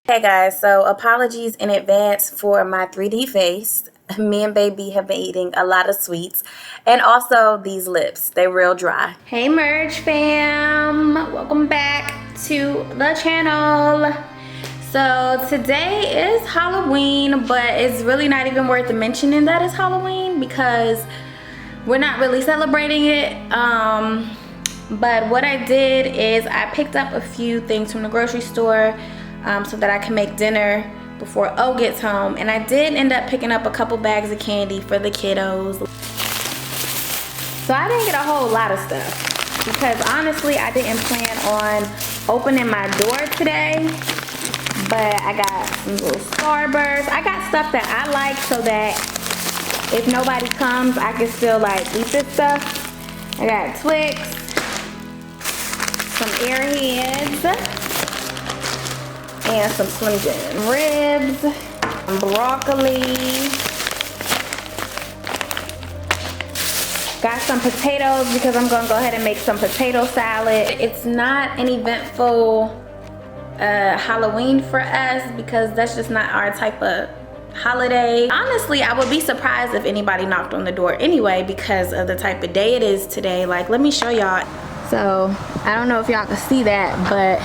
Hey guys, so apologies in advance for my 3D face. Me and baby have been eating a lot of sweets, and also these lips, they're real dry. Hey Merge fam, welcome back to the channel. So today is Halloween, but it's really not even worth mentioning that it's Halloween because we're not really celebrating it. But what I did is I picked up a few things from the grocery store so that I can make dinner before O gets home. And I did end up picking up a couple bags of candy for the kiddos. So I didn't get a whole lot of stuff because honestly I didn't plan on opening my door today. But I got some little Starbursts. I got stuff that I like so that if nobody comes, I can still like eat this stuff. I got Twix, some Airheads, and some Slim Jim ribs, some broccoli. Got some potatoes because I'm gonna go ahead and make some potato salad. It's not an eventful Halloween for us because that's just not our type of holiday. Honestly, I would be surprised if anybody knocked on the door anyway because of the type of day it is today. Like, let me show y'all. So I don't know if y'all can see that, but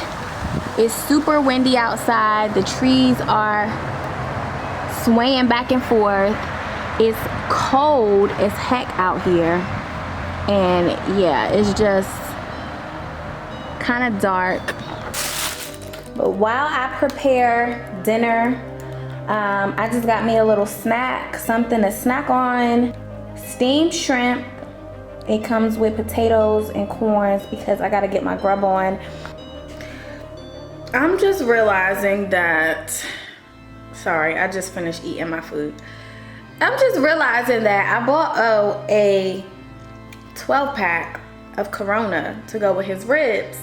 it's super windy outside. The trees are swaying back and forth. It's cold as heck out here, and yeah, it's just kind of dark. But while I prepare dinner, I just got me a little snack, something to snack on. Steamed shrimp. It comes with potatoes and corns because I gotta get my grub on. I'm just realizing that, sorry, I just finished eating my food. I'm just realizing that I bought a 12-pack of Corona to go with his ribs.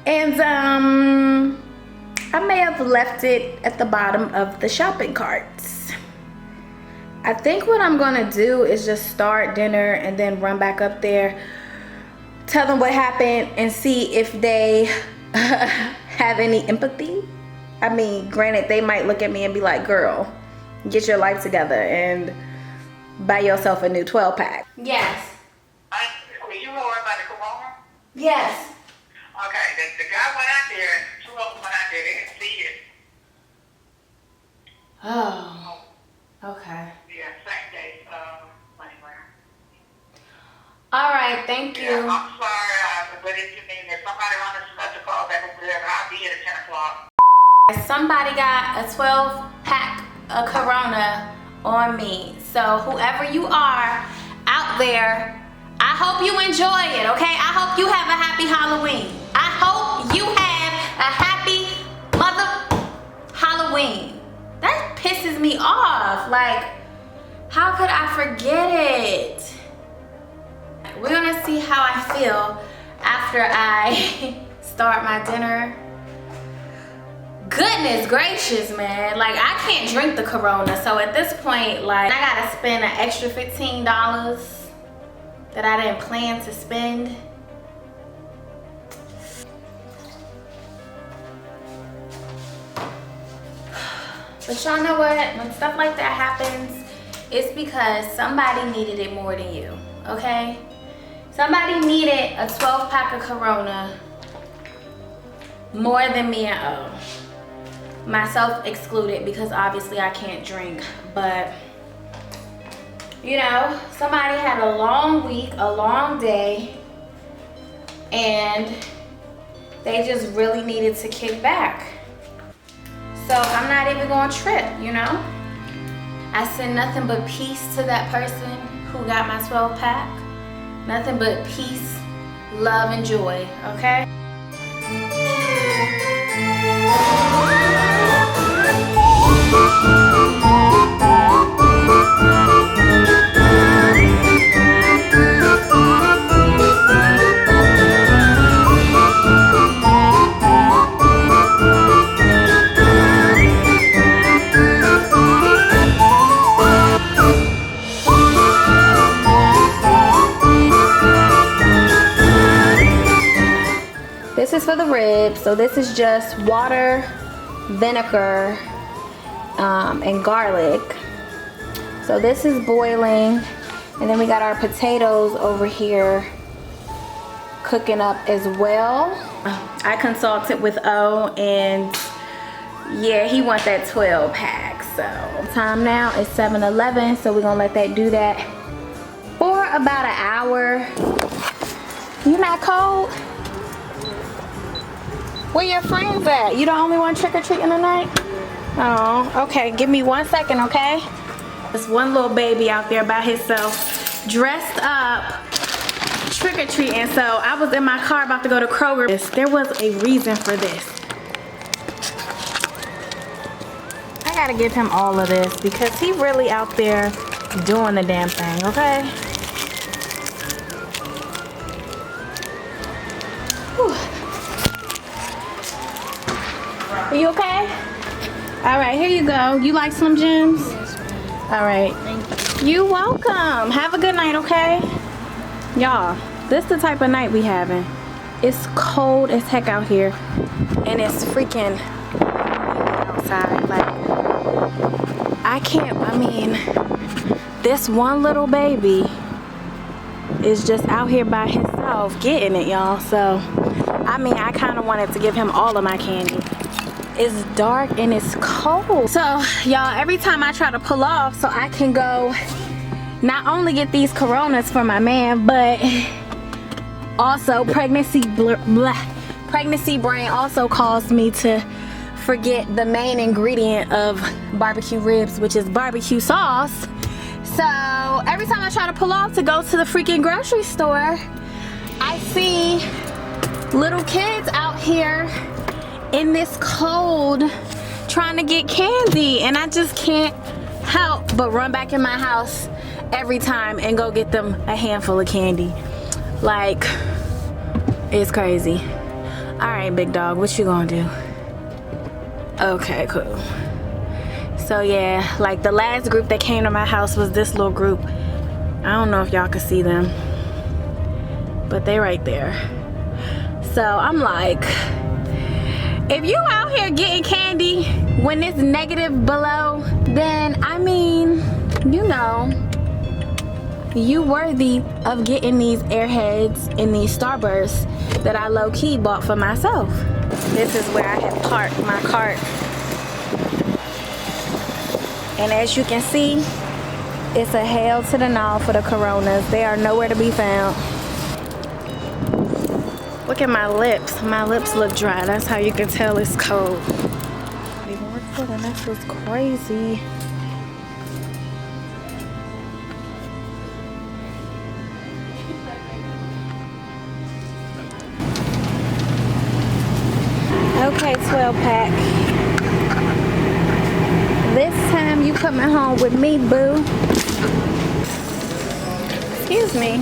And I may have left it at the bottom of the shopping carts. I think what I'm gonna do is just start dinner and then run back up there, tell them what happened, and see if they have any empathy. I mean, granted, they might look at me and be like, girl, get your life together and buy yourself a new 12-pack. Yes. Were you worried about the Corona? Yes. Okay, the guy went out there, two of them went out there, they didn't see it. Oh, okay. Yeah, same day, anyway. All right, thank you. Yeah, I'm sorry, but if you need, if somebody wants to call back over there, I'll be here at 10 o'clock. Somebody got a 12-pack of Corona on me. So whoever you are out there, I hope you enjoy it, okay? I hope you have a happy Halloween. I hope you have a happy Halloween. That pisses me off. Like, how could I forget it? We're gonna see how I feel after I start my dinner. Goodness gracious, man. Like, I can't drink the Corona. So at this point, like, I gotta spend an extra $15 that I didn't plan to spend. But y'all know what? When stuff like that happens, it's because somebody needed it more than you, okay? Somebody needed a 12-pack of Corona more than me and O. Myself excluded because obviously I can't drink, but you know, somebody had a long week, a long day, and they just really needed to kick back. So I'm not even gonna trip, you know? I send nothing but peace to that person who got my 12-pack. Nothing but peace, love, and joy, okay? This is for the ribs. So this is just water, vinegar, and garlic. So this is boiling, and then we got our potatoes over here cooking up as well. I consulted with O, and yeah, he wants that 12 pack. So time now is 7:11, so we're gonna let that do that for about an hour. You not cold? Where your friends at? You the only one trick-or-treating tonight? Oh, okay, give me 1 second, okay? There's one little baby out there by himself, dressed up, trick-or-treating. So I was in my car about to go to Kroger. There was a reason for this. I gotta give him all of this because he really out there doing the damn thing, okay? Whew. Are you okay? All right, here you go. You like Slim Jims? All right. Thank you. You're welcome. Have a good night, okay? Y'all, this the type of night we having. It's cold as heck out here, and it's freaking outside. Like, I mean, this one little baby is just out here by himself getting it, y'all. So, I mean, I kind of wanted to give him all of my candy. It's dark and it's cold. So, y'all, every time I try to pull off so I can go not only get these Coronas for my man, but also pregnancy brain also caused me to forget the main ingredient of barbecue ribs, which is barbecue sauce. So every time I try to pull off to go to the freaking grocery store, I see little kids out here in this cold trying to get candy, and I just can't help but run back in my house every time and go get them a handful of candy. Like, it's crazy. All right, big dog, what you gonna do? Okay, cool. So yeah, like the last group that came to my house was this little group. I don't know if y'all can see them, but they right there. So I'm like, if you out here getting candy when it's negative below, then I mean, you know, you worthy of getting these Airheads and these Starbursts that I low-key bought for myself. This is where I had parked my cart. And as you can see, it's a hell to the no for the Coronas. They are nowhere to be found. Look at my lips. My lips look dry. That's how you can tell it's cold. That's just crazy. Okay, 12 pack. This time you coming home with me, boo. Excuse me.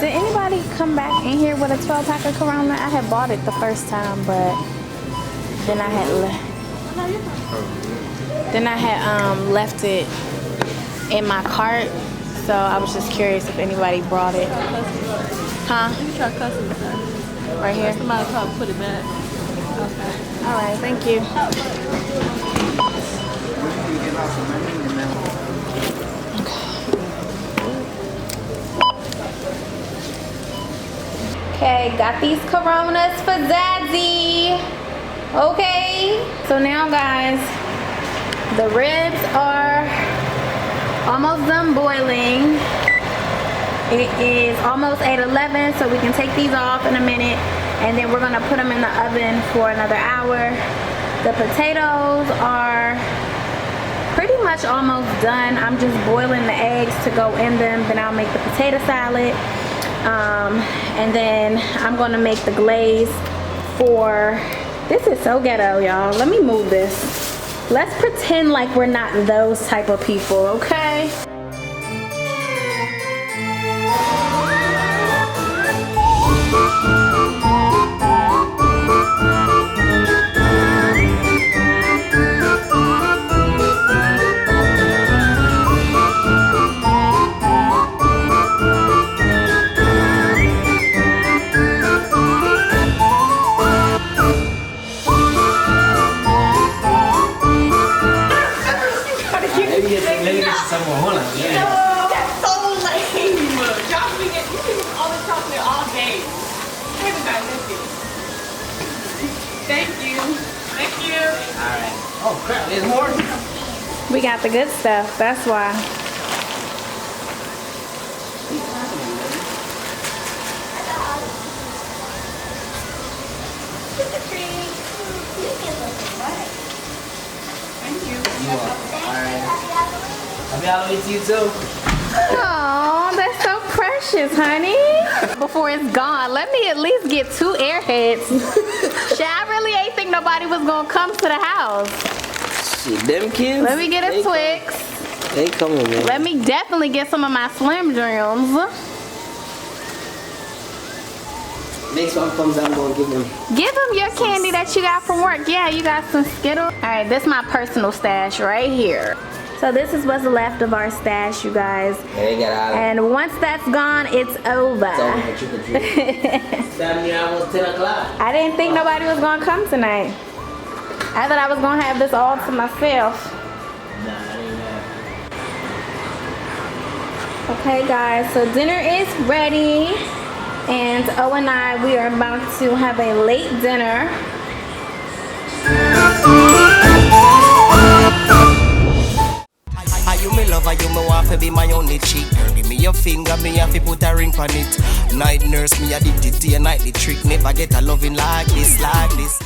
Did anybody come back in here with a 12 pack of Corona? I had bought it the first time, but then I had left it in my cart. So I was just curious if anybody brought it. Huh? You can try customer service. Right here? Somebody probably put it back. Okay. All right, thank you. Okay, got these Coronas for Zadzy. Okay, so now guys, the ribs are almost done boiling. It is almost 8:11, so we can take these off in a minute, and then we're gonna put them in the oven for another hour. The potatoes are pretty much almost done. I'm just boiling the eggs to go in them, then I'll make the potato salad. And then I'm gonna make the glaze for, this is so ghetto, y'all. Let me move this. Let's pretend like we're not those type of people, okay? Thank you. Thank you. Alright. Oh crap, there's more? We got the good stuff, that's why. Alright. Happy Halloween to you too. Oh, that's so precious, honey. Before it's gone, let me at least get 2 airheads. Shit, I really ain't think nobody was gonna come to the house. Shit, them kids. Let me get a Twix. They coming, man. Let me definitely get some of my Slim Dreams. Next one comes out, I'm gonna give them. Give them your candy that you got from work. Yeah, you got some Skittles. All right, this is my personal stash right here. So this is what's left of our stash, you guys. Yeah, they got out. And once that's gone, it's over. It's over for trick or treat. It's damn near almost 10 o'clock. I didn't think nobody was gonna come tonight. I thought I was gonna have this all to myself. Nah, I didn't have. Okay, guys, so dinner is ready. And O and I, we are about to have a late dinner. Are you me lover, you me want to be my only cheek. Girl, give me your finger, me have to put a ring on it. Night nurse, me addicted to your nightly trick. Never get a loving like this, like this.